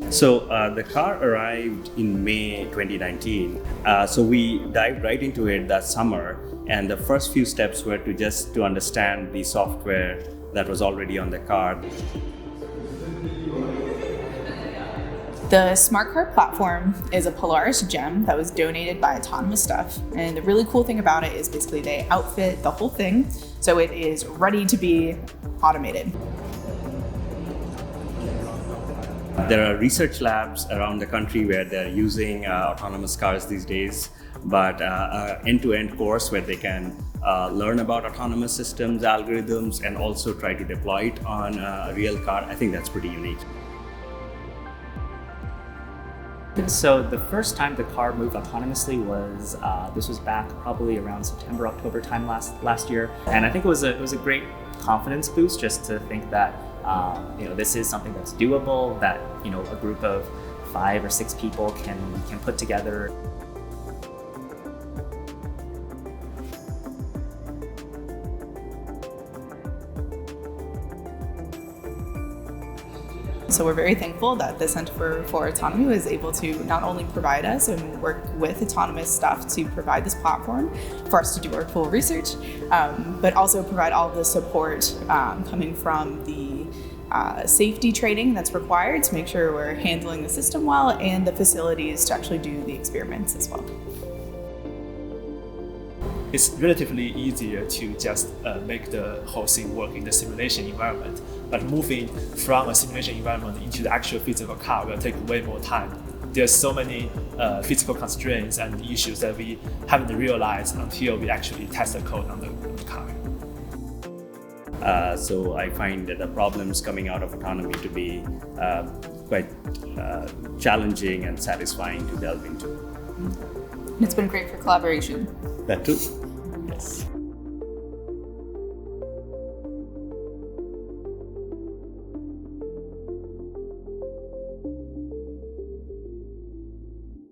So the car arrived in May 2019. So we dived right into it that summer, and the first few steps were to understand the software that was already on the car. The smart car platform is a Polaris gem that was donated by AutonomouStuff. And the really cool thing about it is basically they outfit the whole thing, so it is ready to be automated. There are research labs around the country where they're using autonomous cars these days, but an end-to-end course where they can learn about autonomous systems, algorithms, and also try to deploy it on a real car. I think that's pretty unique. So the first time the car moved autonomously was this was back probably around September, October time last year, and I think it was a great confidence boost just to think that this is something that's doable, that a group of 5 or 6 people can put together. So we're very thankful that the Center for Autonomy was able to not only provide us and work with AutonomouStuff to provide this platform for us to do our full research, but also provide all the support coming from the safety training that's required to make sure we're handling the system well, and the facilities to actually do the experiments as well. It's relatively easier to just make the whole thing work in the simulation environment. But moving from a simulation environment into the actual physical car will take way more time. There's so many physical constraints and issues that we haven't realized until we actually test the code on the car. So I find that the problems coming out of autonomy to be quite challenging and satisfying to delve into. It's been great for collaboration. That too.